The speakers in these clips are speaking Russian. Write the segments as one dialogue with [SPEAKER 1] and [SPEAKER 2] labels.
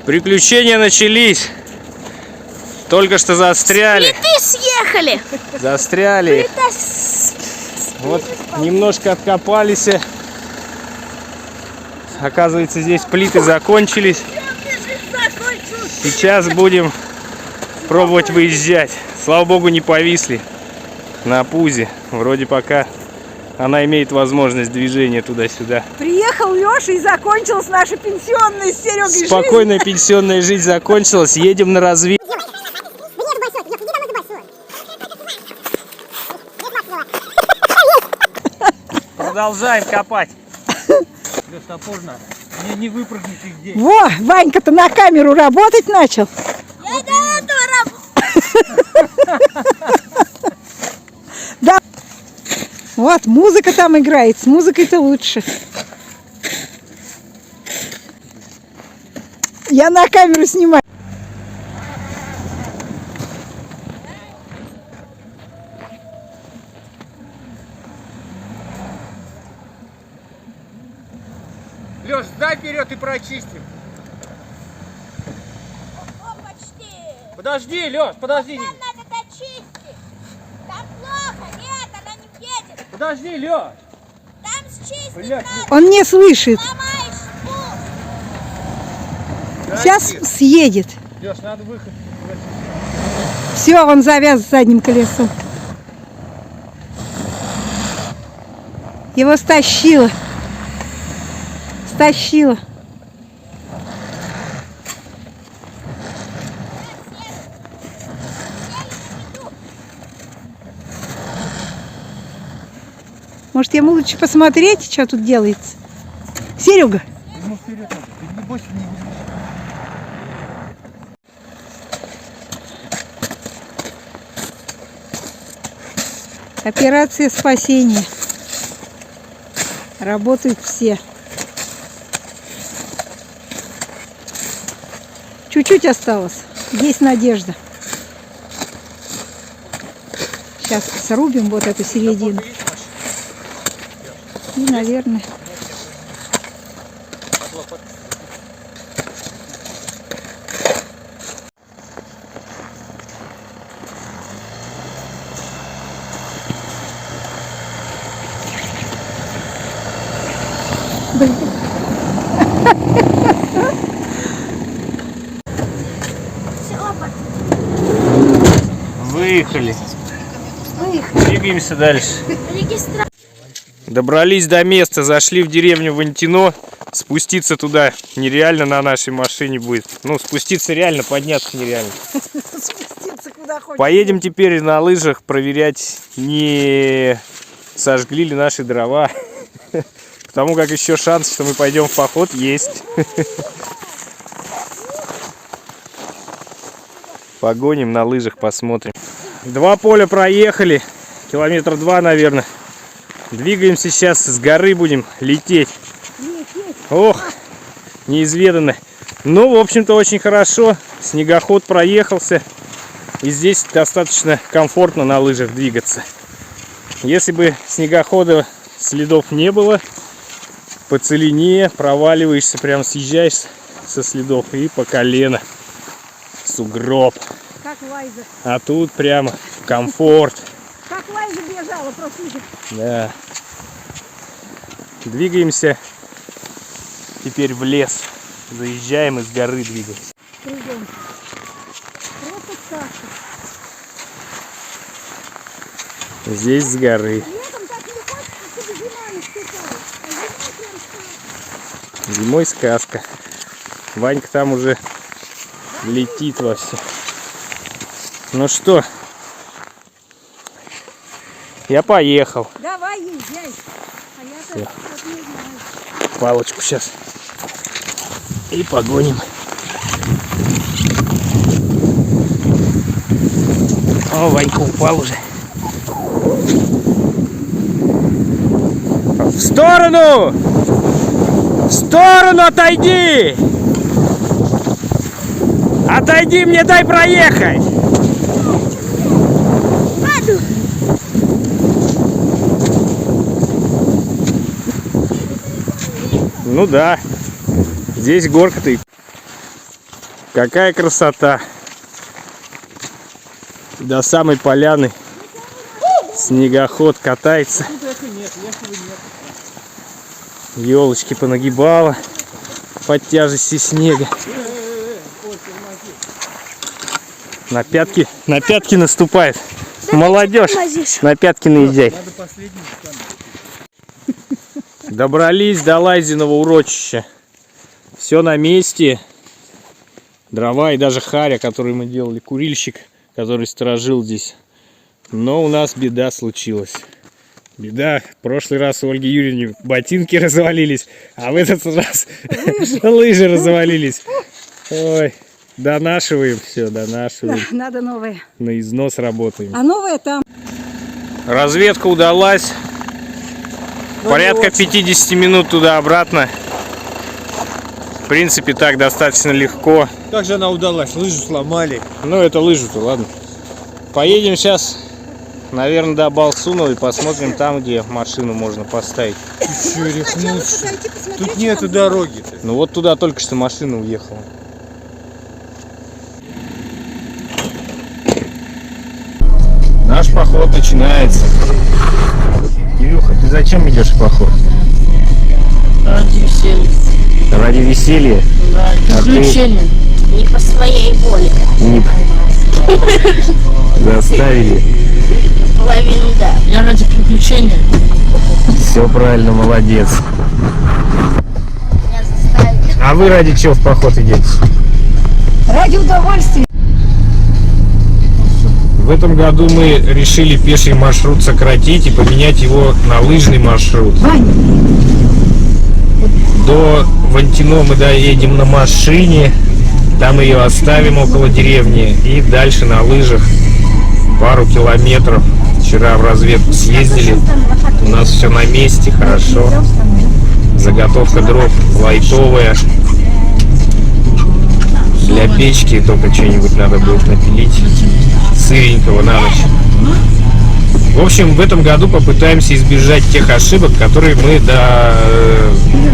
[SPEAKER 1] Приключения начались. Только что застряли.
[SPEAKER 2] Плиты съехали.
[SPEAKER 1] Застряли. Вот немножко откопались. Оказывается, здесь плиты закончились. Сейчас будем пробовать выезжать. Слава богу, не повисли на пузе. Вроде пока она имеет возможность движения туда-сюда.
[SPEAKER 3] Приехал Леша, и закончилась наша пенсионная с Серегой жизнь.
[SPEAKER 1] Спокойная пенсионная жизнь закончилась. Едем на разведку. Продолжаем копать.
[SPEAKER 4] Топорно. Мне не выпрыгнуть здесь.
[SPEAKER 3] Во, Ванька-то на камеру работать начал.
[SPEAKER 2] Я до этого работаю.
[SPEAKER 3] Да. Вот, музыка там играет. С музыкой-то лучше. Я на камеру снимаю.
[SPEAKER 4] Леш, сдай вперед и прочистим.
[SPEAKER 2] О, почти.
[SPEAKER 4] Подожди, Леш, подожди.
[SPEAKER 2] Там надо дочистить. Там плохо. Нет, она не едет.
[SPEAKER 4] Подожди, Леш.
[SPEAKER 2] Там счистить
[SPEAKER 4] Блядь,
[SPEAKER 2] надо.
[SPEAKER 3] Он не слышит.
[SPEAKER 2] Ломаешь спуск.
[SPEAKER 3] Сейчас съедет.
[SPEAKER 4] Леш, надо выход.
[SPEAKER 3] Все, он завяз задним колесом. Его стащило. Стащило. Может, ему лучше посмотреть, что тут делается? Серега.
[SPEAKER 4] Ему вперед надо. Ты не бойся, не будешь.
[SPEAKER 3] Операция спасения. Работают все. Чуть-чуть осталось. Есть надежда. Сейчас срубим вот эту середину. И, наверное... Блин.
[SPEAKER 1] Выехали. Двигаемся дальше. Добрались до места, зашли в деревню Вантино. Спуститься туда нереально на нашей машине будет. Ну, спуститься реально, подняться нереально.
[SPEAKER 3] Спуститься куда хочешь.
[SPEAKER 1] Поедем теперь на лыжах проверять, не сожгли ли наши дрова. Потому как еще шанс, что мы пойдем в поход, есть. Погоним на лыжах, посмотрим. 2 поля проехали. Километра 2, наверное. Двигаемся сейчас, с горы будем лететь. Ох, неизведанно. Ну, в общем-то, очень хорошо. Снегоход проехался. И здесь достаточно комфортно на лыжах двигаться. Если бы снегохода следов не было, по целине проваливаешься, прям съезжаешь со следов и по колено. Сугроб.
[SPEAKER 3] Как Лайза.
[SPEAKER 1] А тут прямо комфорт.
[SPEAKER 3] Как Лайза бежала, просто.
[SPEAKER 1] Да. Двигаемся теперь в лес. Заезжаем и с горы двигаемся.
[SPEAKER 3] Кругом. Просто сказка.
[SPEAKER 1] Здесь с горы.
[SPEAKER 3] Летом так не хочется, чтобы зима не стекала. А зимой прям сказка.
[SPEAKER 1] Зимой сказка. Ванька там уже летит во все. Ну что, я поехал.
[SPEAKER 3] Давай, езжай. А я так вот не знаю.
[SPEAKER 1] Палочку сейчас. И погоним. О, Ванька упал уже. В сторону! В сторону отойди! Отойди, мне дай проехать! Ну да, здесь горка-то. Какая красота! До самой поляны снегоход катается. Елочки понагибала под тяжестью снега. На пятки наступает. Молодежь, на пятки наезжай. Добрались до Лайзиного урочища. Все на месте. Дрова и даже харя, который мы делали, курильщик, который сторожил здесь. Но у нас беда случилась. Беда. В прошлый раз у Ольги Юрьевны ботинки развалились, а в этот раз лыжи развалились. Ой, донашиваем все, донашиваем.
[SPEAKER 3] Да, надо новое.
[SPEAKER 1] На износ работаем.
[SPEAKER 3] А новое там.
[SPEAKER 1] Разведка удалась. Порядка 50 минут туда-обратно. В принципе, так достаточно легко.
[SPEAKER 4] Как же она удалась? Лыжу сломали.
[SPEAKER 1] Ну, это лыжи-то, ладно. Поедем сейчас, наверное, до Балсунова и посмотрим там, где машину можно поставить.
[SPEAKER 4] Еще рехнулся. Тут нету дороги-то.
[SPEAKER 1] Ну, вот туда только что машина уехала. Наш поход начинается. Кирюха, ты зачем идешь в поход?
[SPEAKER 5] Ради веселья.
[SPEAKER 1] Ради веселья?
[SPEAKER 5] Да, приключения.
[SPEAKER 2] Не по своей воле.
[SPEAKER 1] Заставили.
[SPEAKER 2] Половину, да.
[SPEAKER 5] Я ради приключения.
[SPEAKER 1] Все правильно, молодец.
[SPEAKER 2] Меня заставили.
[SPEAKER 1] А вы ради чего в поход идете?
[SPEAKER 3] Ради удовольствия.
[SPEAKER 1] В этом году мы решили пеший маршрут сократить и поменять его на лыжный маршрут. До Вантино мы доедем на машине, там ее оставим около деревни и дальше на лыжах пару километров. Вчера в разведку съездили, у нас все на месте, хорошо. Заготовка дров лайтовая. Для печки только что-нибудь надо будет напилить сыренького на ночь. В общем, в этом году попытаемся избежать тех ошибок, которые мы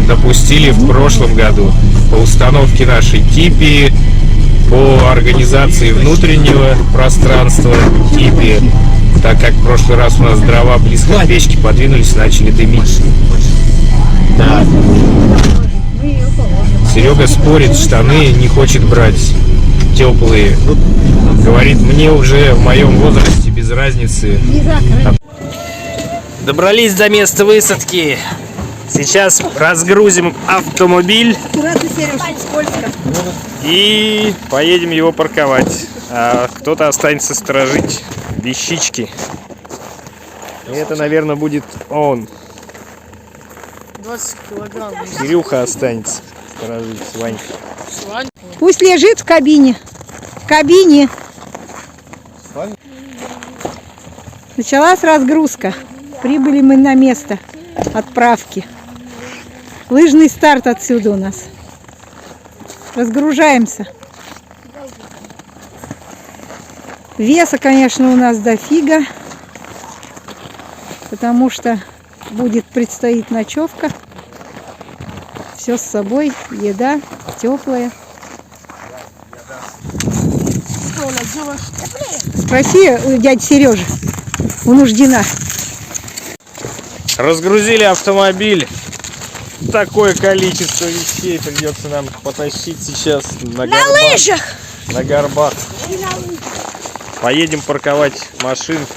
[SPEAKER 1] допустили в прошлом году. По установке нашей типи, по организации внутреннего пространства типи, так как в прошлый раз у нас дрова близко к печке подвинулись, начали дымить. Да. Серега спорит, штаны не хочет брать теплые. Говорит, мне уже в моем возрасте без разницы. Добрались до места высадки. Сейчас разгрузим автомобиль и поедем его парковать. А кто-то останется сторожить вещички. И это, наверное, будет он.
[SPEAKER 5] 20 килограмм.
[SPEAKER 1] Кирюха останется сторожить, Ванька.
[SPEAKER 3] Пусть лежит в кабине. В кабине. Началась разгрузка. Прибыли мы на место отправки. Лыжный старт отсюда у нас. Разгружаемся. Веса, конечно, у нас дофига. Потому что предстоит ночевка. Все с собой. Еда теплая. Спроси у дяди Сережи. У Нуждина.
[SPEAKER 1] Разгрузили автомобиль. Такое количество вещей придется нам потащить сейчас на лыжах, на горбах. Поедем парковать машинку.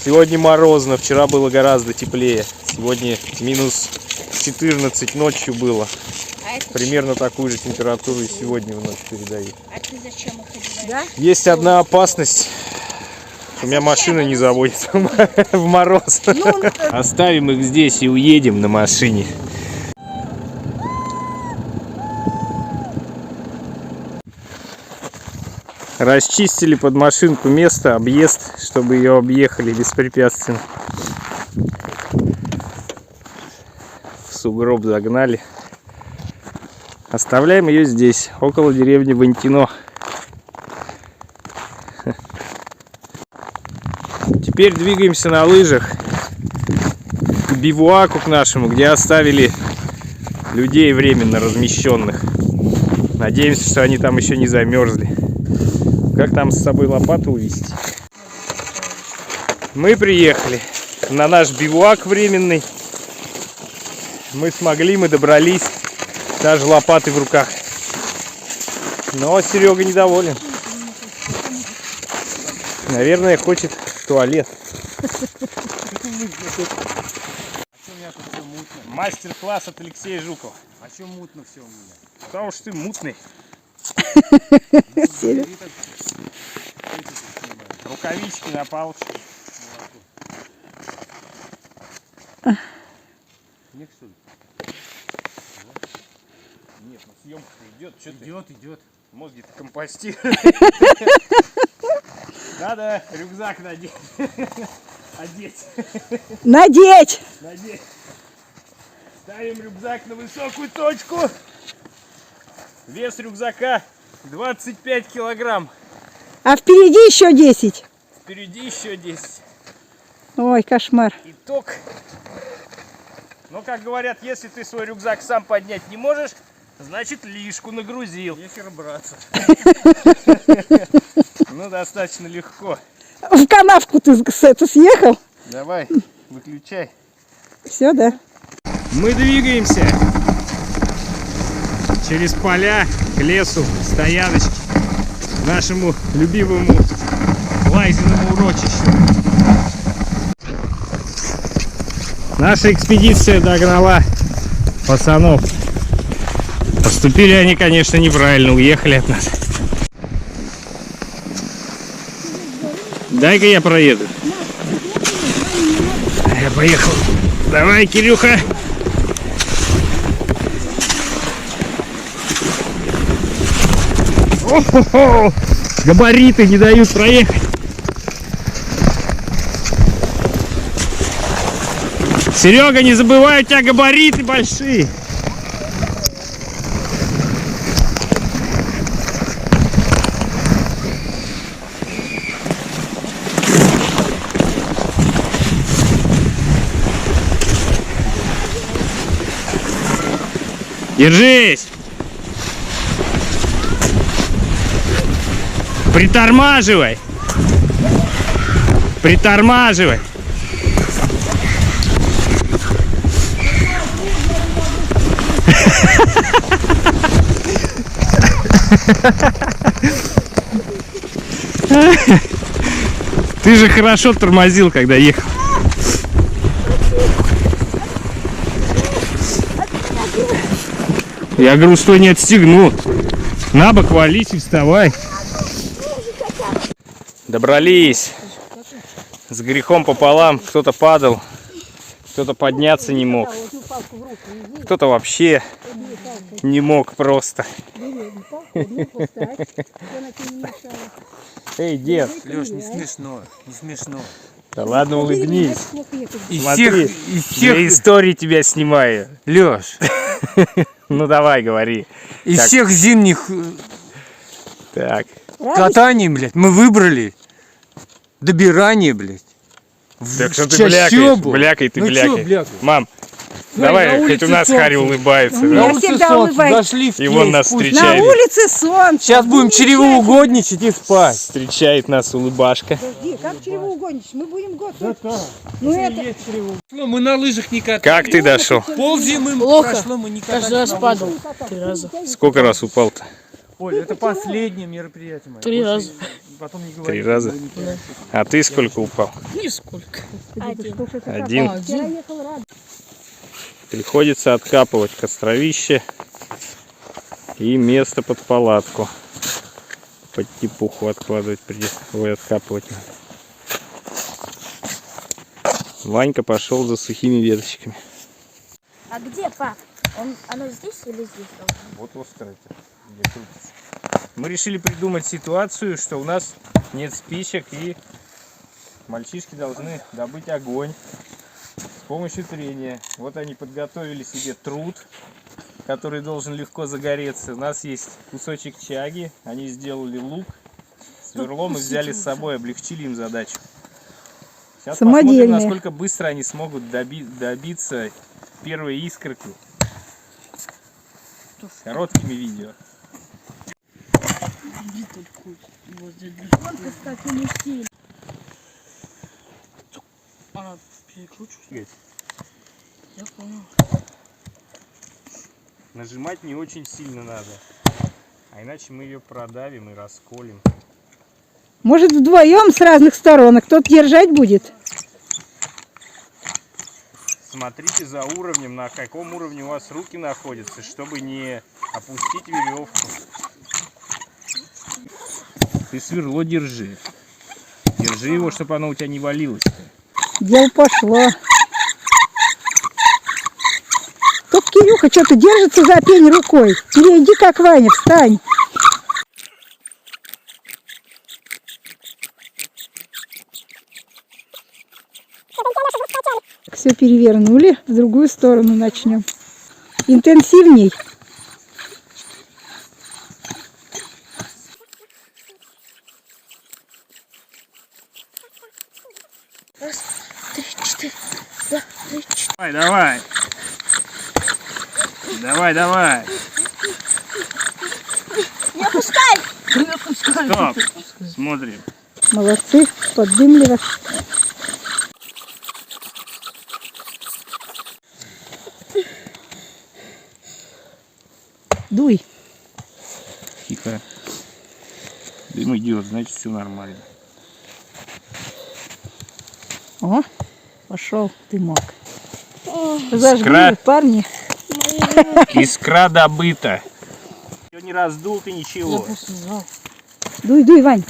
[SPEAKER 1] Сегодня морозно, вчера было гораздо теплее. Сегодня минус 14 ночью было. Примерно такую же температуру и сегодня в ночь передают.
[SPEAKER 2] А ты зачем их одеваешь?
[SPEAKER 1] Есть одна опасность. У меня машина не заводится в мороз. Оставим их здесь и уедем на машине. Расчистили под машинку место, объезд, чтобы ее объехали беспрепятственно. В сугроб загнали. Оставляем ее здесь, около деревни Вантино. Теперь двигаемся на лыжах к бивуаку к нашему, где оставили людей временно размещенных. Надеемся, что они там еще не замерзли. Как там с собой лопату увезти? Мы приехали на наш бивуак временный. Мы смогли, мы добрались. Даже лопаты в руках. Но Серега недоволен. Наверное, хочет в туалет. Мастер-класс от Алексея Жукова.
[SPEAKER 4] А что мутно все у меня?
[SPEAKER 1] Потому что ты мутный. Рукавички на палочке.
[SPEAKER 4] Снег, что ли?
[SPEAKER 1] Нет, ну съемка идет.
[SPEAKER 4] Идет.
[SPEAKER 1] Мозги-то компостируют. Надо рюкзак надеть.
[SPEAKER 3] Надеть!
[SPEAKER 1] Ставим рюкзак на высокую точку. Вес рюкзака 25 килограмм.
[SPEAKER 3] А впереди еще 10.
[SPEAKER 1] Впереди еще 10.
[SPEAKER 3] Ой, кошмар.
[SPEAKER 1] Итог. Но, как говорят, если ты свой рюкзак сам поднять не можешь, значит лишку нагрузил.
[SPEAKER 4] Нехер браться.
[SPEAKER 1] Ну, достаточно легко.
[SPEAKER 3] В канавку ты съехал?
[SPEAKER 1] Давай, выключай.
[SPEAKER 3] Все, да.
[SPEAKER 1] Мы двигаемся через поля к лесу, стояночке, к нашему любимому лазерному урочищу. Наша экспедиция догнала пацанов. Поступили они, конечно, неправильно, уехали от нас. Дай-ка я проеду. Я поехал. Давай, Кирюха. О-хо-хо! Габариты не дают проехать. Серега, не забывай, у тебя габариты большие. Держись! Притормаживай! Притормаживай! Ты же хорошо тормозил, когда ехал. Я говорю, что не отстегну. На бок вались и вставай. Добрались. С грехом пополам. Кто-то падал, кто-то подняться не мог. Кто-то вообще не мог просто. Эй, дед.
[SPEAKER 4] Леш, не смешно, не смешно.
[SPEAKER 1] Да ладно, улыбнись.
[SPEAKER 4] Из
[SPEAKER 1] Смотри, для истории тебя снимаю.
[SPEAKER 4] Леш,
[SPEAKER 1] Ну давай, говори.
[SPEAKER 4] из
[SPEAKER 1] Так.
[SPEAKER 4] всех зимних
[SPEAKER 1] Так.
[SPEAKER 4] катаний, блядь, мы выбрали добирание, блядь.
[SPEAKER 1] Так что ты
[SPEAKER 4] чащобу.
[SPEAKER 1] блякай, ты
[SPEAKER 4] Ну чё
[SPEAKER 1] блякай.
[SPEAKER 4] блякай?
[SPEAKER 1] Мам,
[SPEAKER 4] На
[SPEAKER 1] давай,
[SPEAKER 4] улице
[SPEAKER 1] хоть у нас
[SPEAKER 4] солнце.
[SPEAKER 1] Харри улыбается.
[SPEAKER 3] Ну,
[SPEAKER 1] да?
[SPEAKER 3] Я
[SPEAKER 4] На улице
[SPEAKER 3] всегда
[SPEAKER 4] солнце,
[SPEAKER 3] улыбаюсь.
[SPEAKER 4] зашли в
[SPEAKER 1] И вон нас
[SPEAKER 4] пусть.
[SPEAKER 1] встречает.
[SPEAKER 3] На улице солнце.
[SPEAKER 4] Сейчас будем
[SPEAKER 3] Замечательно.
[SPEAKER 4] чревоугодничать и спать.
[SPEAKER 1] Встречает нас улыбашка.
[SPEAKER 3] Подожди, как чревоугодничать? Мы будем год. Ну это...
[SPEAKER 4] Мы на лыжах не катались.
[SPEAKER 1] Как ты дошел?
[SPEAKER 4] Ползимы
[SPEAKER 5] Плохо.
[SPEAKER 4] прошло, мы не катались.
[SPEAKER 5] Каждый раз падал. 3 раза.
[SPEAKER 1] Сколько раз упал-то?
[SPEAKER 4] Оль, это последнее мероприятие мое.
[SPEAKER 5] 3 раза.
[SPEAKER 4] Потом не говори.
[SPEAKER 1] 3 раза? А ты сколько упал?
[SPEAKER 5] Нисколько.
[SPEAKER 1] Один.
[SPEAKER 5] 1.
[SPEAKER 1] Приходится откапывать костровище и место под палатку. Под типуху откладывать придется. Ой, откапывать надо. Ванька пошел за сухими веточками.
[SPEAKER 2] А где пап? Оно здесь или здесь?
[SPEAKER 1] Вот острое. Мы решили придумать ситуацию, что у нас нет спичек и мальчишки должны добыть огонь с помощью трения. Вот они подготовили себе труд, который должен легко загореться. У нас есть кусочек чаги, они сделали лук, сверлом и взяли с собой, облегчили им задачу. Сейчас посмотрим,
[SPEAKER 3] Самодельные.
[SPEAKER 1] насколько быстро они смогут добиться первой искорки. Короткими видео.
[SPEAKER 5] Иди только вот здесь.
[SPEAKER 3] Сколько, кстати, не сильно.
[SPEAKER 5] Она перекручивается. Я понял.
[SPEAKER 1] Нажимать не очень сильно надо. А иначе мы ее продавим и расколем.
[SPEAKER 3] Может, вдвоем с разных сторон, а кто-то держать будет?
[SPEAKER 1] Смотрите за уровнем, на каком уровне у вас руки находятся, чтобы не опустить веревку. Ты сверло держи. Держи его, чтобы оно у тебя не валилось.
[SPEAKER 3] Дело пошло. Тут Кирюха что-то держится за пень рукой. Иди как Ваня, встань. Все перевернули, в другую сторону начнем. Интенсивней.
[SPEAKER 1] Давай, давай. Давай, давай.
[SPEAKER 2] Не пускай!
[SPEAKER 1] Стоп. Смотрим.
[SPEAKER 3] Молодцы, поддымливо. Дуй.
[SPEAKER 1] Тихо. Дым идет, значит все нормально.
[SPEAKER 3] О, пошел дымок. Зажгли,
[SPEAKER 1] Искра.
[SPEAKER 3] парни.
[SPEAKER 1] Искра добыта. Все не раздул ты
[SPEAKER 5] Я
[SPEAKER 1] ничего.
[SPEAKER 5] просто знал.
[SPEAKER 3] Дуй, дуй, Вань.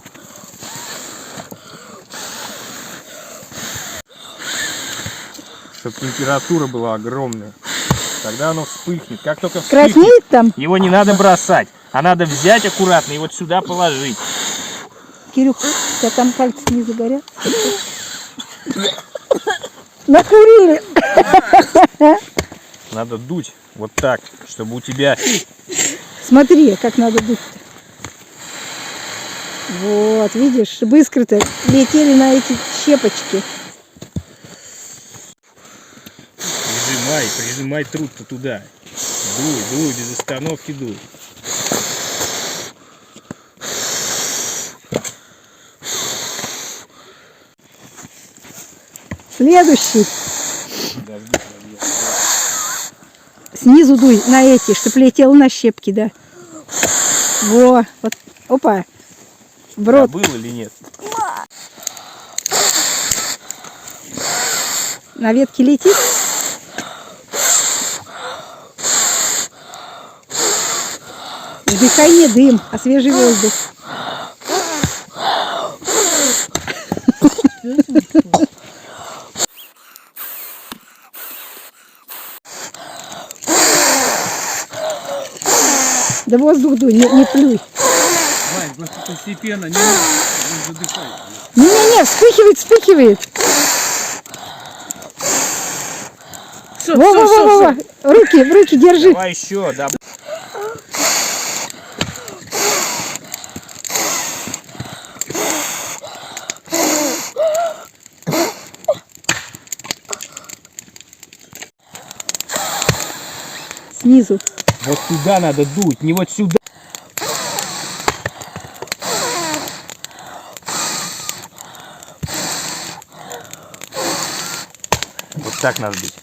[SPEAKER 1] Чтобы температура была огромная. Тогда оно вспыхнет. Как только вспыхнет,
[SPEAKER 3] Краснеет там?
[SPEAKER 1] его не надо бросать, а надо взять аккуратно и вот сюда положить.
[SPEAKER 3] Кирюх, у тебя там пальцы не загорят? Накурили.
[SPEAKER 1] Надо дуть вот так, чтобы у тебя...
[SPEAKER 3] Смотри, как надо дуть-то. Вот, видишь, чтобы искры-то летели на эти щепочки.
[SPEAKER 1] Прижимай труд-то туда. Дуй, без остановки дуй.
[SPEAKER 3] Следующий. Снизу дуй на эти, чтобы летел на щепки, да. Во, вот, опа. В рот.
[SPEAKER 1] Был или нет?
[SPEAKER 3] На ветке летит. Вдыхай не дым, а свежий воздух. Да воздух дуй, не плюй.
[SPEAKER 4] Вань, просто постепенно, не задыхай.
[SPEAKER 3] Не-не-не, вспыхивает.
[SPEAKER 5] Все,
[SPEAKER 3] Во-во-во-во, в руки держи.
[SPEAKER 1] Давай еще, да.
[SPEAKER 3] Снизу.
[SPEAKER 1] Вот туда надо дуть, не вот сюда. Вот так надо дуть.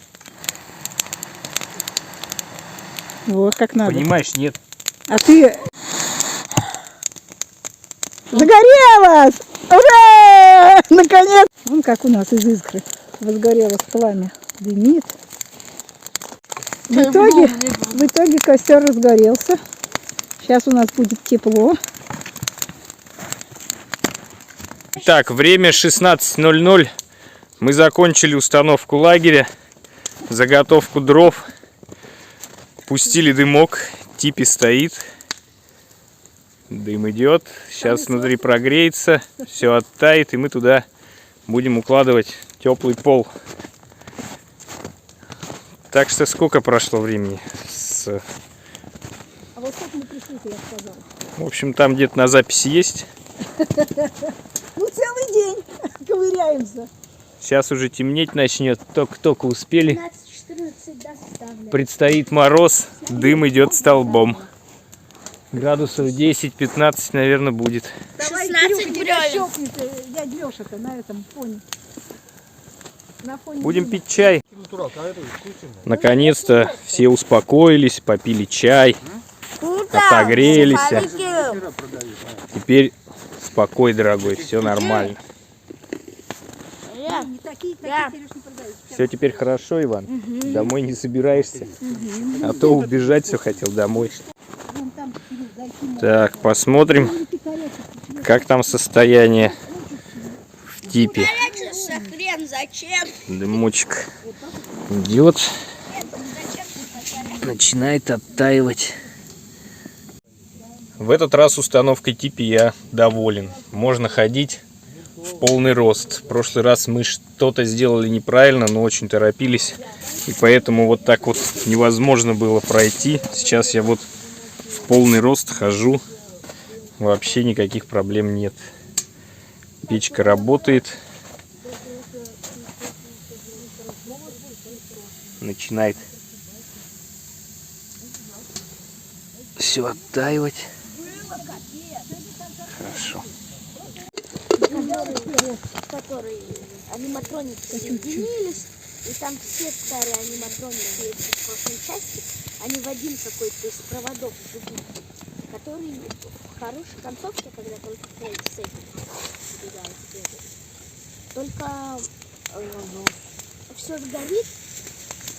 [SPEAKER 3] Вот как надо.
[SPEAKER 1] Понимаешь, нет.
[SPEAKER 3] А ты... Загорелось! Ура! Наконец! Вон как у нас из искры возгорелось пламя. Дымит. В итоге костер разгорелся. Сейчас у нас будет тепло.
[SPEAKER 1] Так, время 16:00. Мы закончили установку лагеря, заготовку дров. Пустили дымок. Типи стоит. Дым идет. Сейчас внутри прогреется. Все оттает. И мы туда будем укладывать теплый пол. Так что сколько прошло времени?
[SPEAKER 3] А вот сколько мы пришли, я сказала.
[SPEAKER 1] В общем, там где-то на записи есть.
[SPEAKER 3] Ну, целый день ковыряемся.
[SPEAKER 1] Сейчас уже темнеть начнет. Только успели.
[SPEAKER 2] 15-14, да, составляю.
[SPEAKER 1] Предстоит мороз. Дым идет столбом. Градусов 10-15, наверное, будет.
[SPEAKER 3] Давай,
[SPEAKER 2] 16
[SPEAKER 3] Кирюха, тебя
[SPEAKER 2] бревен.
[SPEAKER 3] щёлкнет, дядя Лёша-то на этом фоне. На фоне
[SPEAKER 1] Будем
[SPEAKER 3] Димы.
[SPEAKER 1] пить чай. Наконец-то все успокоились, попили чай, отогрелись. Теперь спокой, дорогой, все нормально.
[SPEAKER 3] Не такие, Серёж, не продают.
[SPEAKER 1] Все теперь хорошо, Иван? Домой не собираешься? А то убежать все хотел домой.
[SPEAKER 3] Вон там, Кирилл, зайти
[SPEAKER 1] Так, посмотрим, как там состояние в типе.
[SPEAKER 2] Прячешься, хрен, зачем?
[SPEAKER 1] Дымочек идет,
[SPEAKER 2] Зачем ты
[SPEAKER 1] начинает оттаивать. В этот раз установкой типи я доволен. Можно ходить в полный рост. В прошлый раз мы что-то сделали неправильно, но очень торопились. И поэтому вот так вот невозможно было пройти. Сейчас я вот в полный рост хожу. Вообще никаких проблем нет. Печка работает. Начинает все оттаивать. Хорошо.
[SPEAKER 2] Которые аниматроники соединились, и там все старые аниматроники из прошлой части, они в один какой-то из проводов идут, который в хорошей концовке, когда только Фредди с этим убегает вперед. Только все сгорит,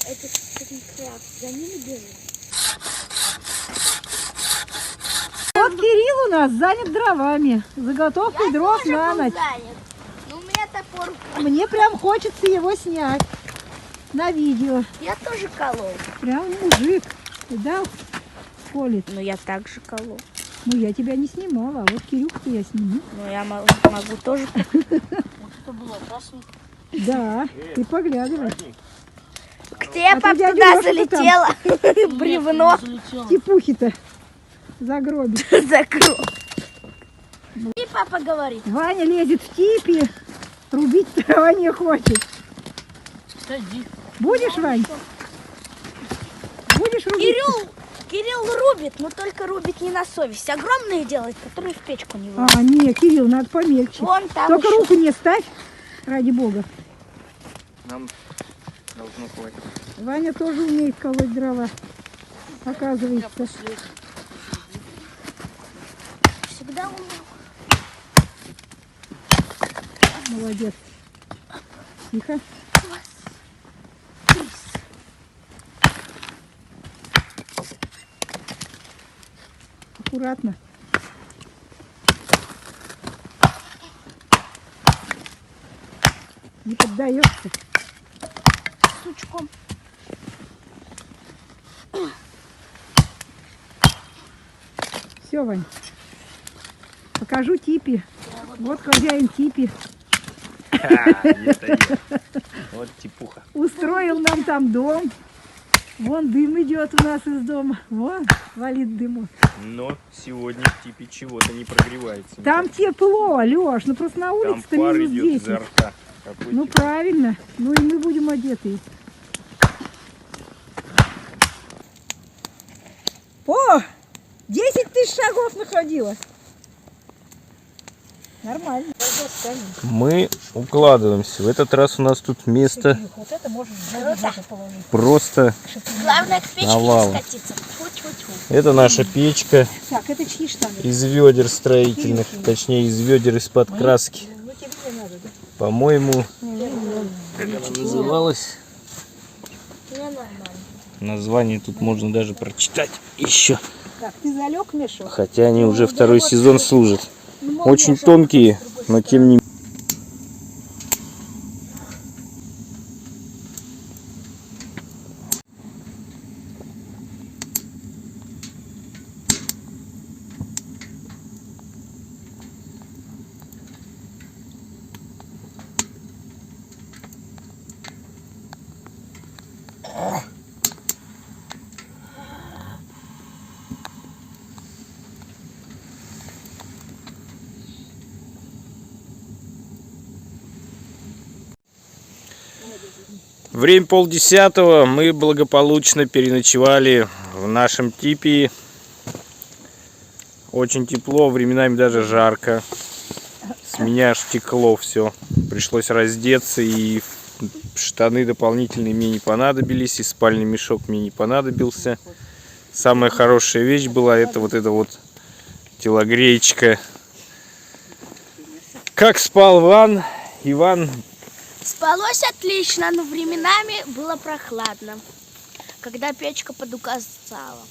[SPEAKER 2] этот Крафт за ними бежит.
[SPEAKER 3] Вот Кирилл у нас занят дровами, заготовкой дров на ночь.
[SPEAKER 2] Занят. Но у меня топор.
[SPEAKER 3] Мне прям хочется его снять на видео.
[SPEAKER 2] Я тоже колол.
[SPEAKER 3] Прям мужик. Видал? Колет.
[SPEAKER 2] Но я также колол.
[SPEAKER 3] Ну, я тебя не снимала, а вот Кирюху-то я сниму.
[SPEAKER 2] Но я могу тоже.
[SPEAKER 5] Что было красный?
[SPEAKER 3] Да, ты поглядывай.
[SPEAKER 2] Где
[SPEAKER 3] А то
[SPEAKER 2] пап
[SPEAKER 3] дядя
[SPEAKER 2] туда
[SPEAKER 3] Лёша-то там.
[SPEAKER 2] залетела? Бревно
[SPEAKER 5] Залетел.
[SPEAKER 3] Типухи-то загробит.
[SPEAKER 2] закрыл. И папа говорит.
[SPEAKER 3] Ваня лезет в типи, рубить трава не хочет.
[SPEAKER 5] Сади.
[SPEAKER 3] Будешь, Вань? Будешь рубить?
[SPEAKER 2] Кирилл рубит, но только рубит не на совесть. Огромные делает, которые в печку не влазят.
[SPEAKER 3] А, не, Кирилл, надо помельче.
[SPEAKER 2] Вон там
[SPEAKER 3] Только
[SPEAKER 2] еще.
[SPEAKER 3] руку не ставь, ради бога.
[SPEAKER 1] Нам должно хватить.
[SPEAKER 3] Ваня тоже умеет колоть дрова, оказывается.
[SPEAKER 2] Всегда умел.
[SPEAKER 3] Молодец. Тихо. Аккуратно. Не поддаешься.
[SPEAKER 2] Сучком.
[SPEAKER 3] Все, Вань. Покажу типи. Вот хозяин типи.
[SPEAKER 1] Вот типуха.
[SPEAKER 3] Устроил нам там дом. Вон дым идет у нас из дома. Вон валит дымок.
[SPEAKER 1] Но сегодня в типе чего-то не прогревается.
[SPEAKER 3] Там тепло, Леш. Ну просто на
[SPEAKER 1] Там
[SPEAKER 3] улице-то
[SPEAKER 1] пар
[SPEAKER 3] минус
[SPEAKER 1] идет
[SPEAKER 3] 10.
[SPEAKER 1] изо рта. Какой
[SPEAKER 3] Ну
[SPEAKER 1] тип?
[SPEAKER 3] правильно. Ну и мы будем одеты. О! 10 тысяч шагов находила. Нормально.
[SPEAKER 1] Мы укладываемся. В этот раз у нас тут место
[SPEAKER 3] Вот это можешь даже положить.
[SPEAKER 1] просто
[SPEAKER 2] Главное к печке
[SPEAKER 1] навалом.
[SPEAKER 2] не скатиться. Тьфу-тьфу-тьфу.
[SPEAKER 1] Это наша печка
[SPEAKER 3] Так, это чьи штаны?
[SPEAKER 1] из ведер строительных, точнее из ведер из-под краски.
[SPEAKER 3] Ну тебе не надо, да?
[SPEAKER 1] По-моему, как она называлась?
[SPEAKER 2] Мне нормально.
[SPEAKER 1] Название тут можно даже прочитать еще.
[SPEAKER 3] Так, ты залег, Миша?
[SPEAKER 1] Хотя они уже второй сезон служат. Очень тонкие, но тем не менее. Время 9:30, мы благополучно переночевали в нашем типе. Очень тепло, временами даже жарко. С меня аж текло все. Пришлось раздеться, и штаны дополнительные мне не понадобились, и спальный мешок мне не понадобился. Самая хорошая вещь была это вот телогреечка. Как спал Иван?
[SPEAKER 2] Спалось отлично, но временами было прохладно, когда печка подугасала.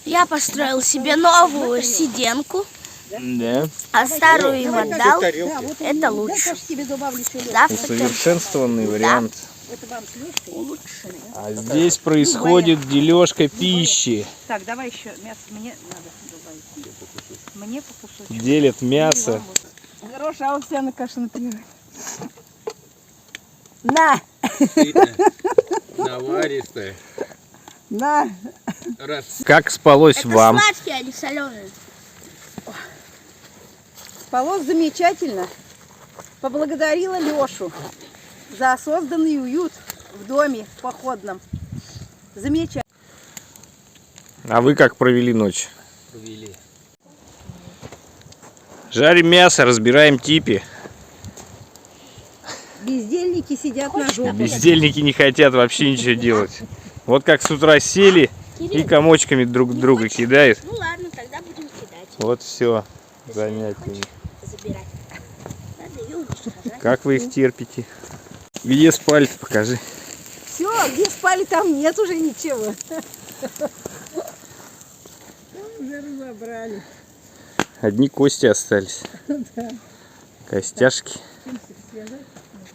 [SPEAKER 2] Я построил себе новую сиденку,
[SPEAKER 1] Да.
[SPEAKER 2] а старую им отдал. Это лучше.
[SPEAKER 1] Усовершенствованный вариант. А здесь происходит дележка пищи.
[SPEAKER 3] Так, давай еще мясо. Мне надо добавить. Мне по кусочку.
[SPEAKER 1] Делят мясо.
[SPEAKER 3] Хорошая, а у тебя на кашу например. На!
[SPEAKER 4] Наваристая.
[SPEAKER 3] На!
[SPEAKER 4] Раз.
[SPEAKER 1] Как спалось
[SPEAKER 2] Это
[SPEAKER 1] вам?
[SPEAKER 2] сладкие, а не соленые.
[SPEAKER 3] Спалось замечательно. Поблагодарила Лешу за созданный уют в доме походном. Замечательно.
[SPEAKER 1] А вы как провели ночь?
[SPEAKER 4] Провели.
[SPEAKER 1] Жарим мясо, разбираем типи.
[SPEAKER 3] Бездельники сидят на жопе.
[SPEAKER 1] Бездельники не хотят вообще ничего делать. Вот как с утра сели и комочками друг друга кидают.
[SPEAKER 2] Ну ладно, тогда будем кидать.
[SPEAKER 1] Вот все. Занятнее.
[SPEAKER 2] Забирать. Надо ее уничтожать.
[SPEAKER 1] Как вы их терпите? Где спали? Покажи.
[SPEAKER 3] Все, где спали, там нет уже ничего. Уже разобрали.
[SPEAKER 1] Одни кости остались. Костяшки.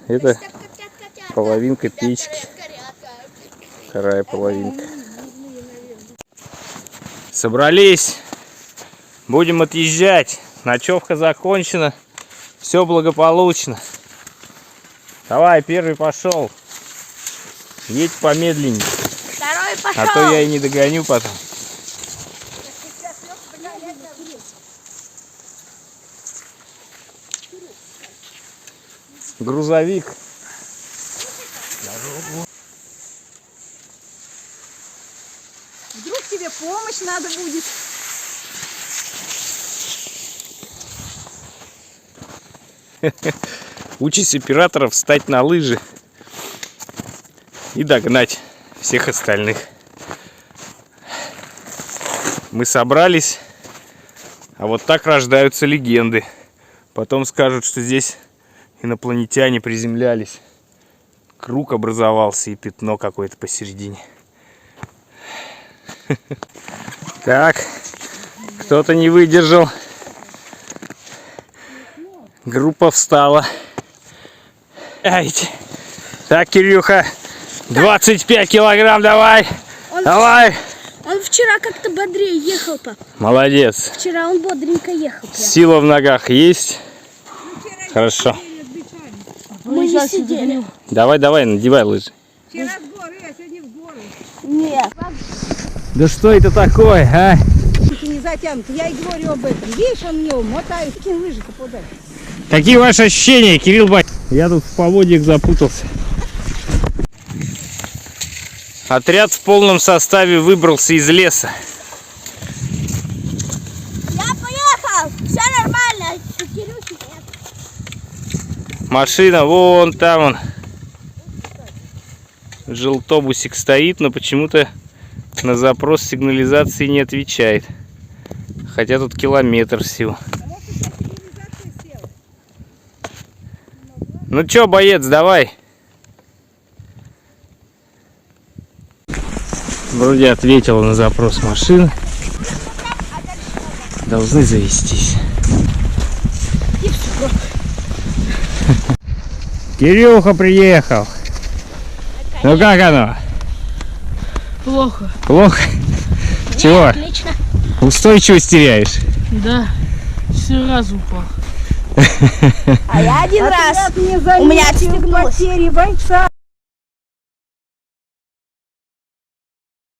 [SPEAKER 1] Это половинка печки. Вторая половинка. Собрались. Будем отъезжать. Ночевка закончена. Все благополучно. Давай, первый пошел. Едь помедленнее.
[SPEAKER 2] Второй пошел.
[SPEAKER 1] А то я и не догоню потом. Грузовик.
[SPEAKER 3] Вдруг тебе помощь надо будет.
[SPEAKER 1] Учись операторов встать на лыжи и догнать всех остальных. Мы собрались, а вот так рождаются легенды. Потом скажут, что здесь инопланетяне приземлялись. Круг образовался и пятно какое-то посередине. Так, кто-то не выдержал. Группа встала. Так, Кирюха, 25 килограмм давай. Давай.
[SPEAKER 2] Он вчера как-то бодрее ехал-то.
[SPEAKER 1] Молодец.
[SPEAKER 2] Вчера он бодренько ехал. Прям.
[SPEAKER 1] Сила в ногах есть? Хорошо.
[SPEAKER 2] Мы не сидели.
[SPEAKER 1] Давай, надевай лыжи.
[SPEAKER 3] Вчера с горы, а сегодня в гору.
[SPEAKER 2] Нет.
[SPEAKER 1] Да что это такое, а?
[SPEAKER 3] Ты не затянут. Я и говорю об этом. Видишь, он мне мотает. Какие лыжи-то подай.
[SPEAKER 1] Какие ваши ощущения, Кирилл Бать? Я тут в поводьях запутался. Отряд в полном составе выбрался из леса.
[SPEAKER 2] Я поехал. Все нормально. У Кирюхи нет.
[SPEAKER 1] Машина вон там он. Желтобусик стоит, но почему-то на запрос сигнализации не отвечает. Хотя тут километр всего. Ну чё, боец, давай. Вроде ответила на запрос машины. Должны завестись. Кирюха приехал. Ну как оно?
[SPEAKER 5] Плохо.
[SPEAKER 1] Плохо? Чего?
[SPEAKER 2] Отлично.
[SPEAKER 1] Устойчивость теряешь?
[SPEAKER 5] Да. Все раз упал.
[SPEAKER 2] А я один раз.
[SPEAKER 3] Не
[SPEAKER 2] У меня отстегнулось.
[SPEAKER 3] потери бойца.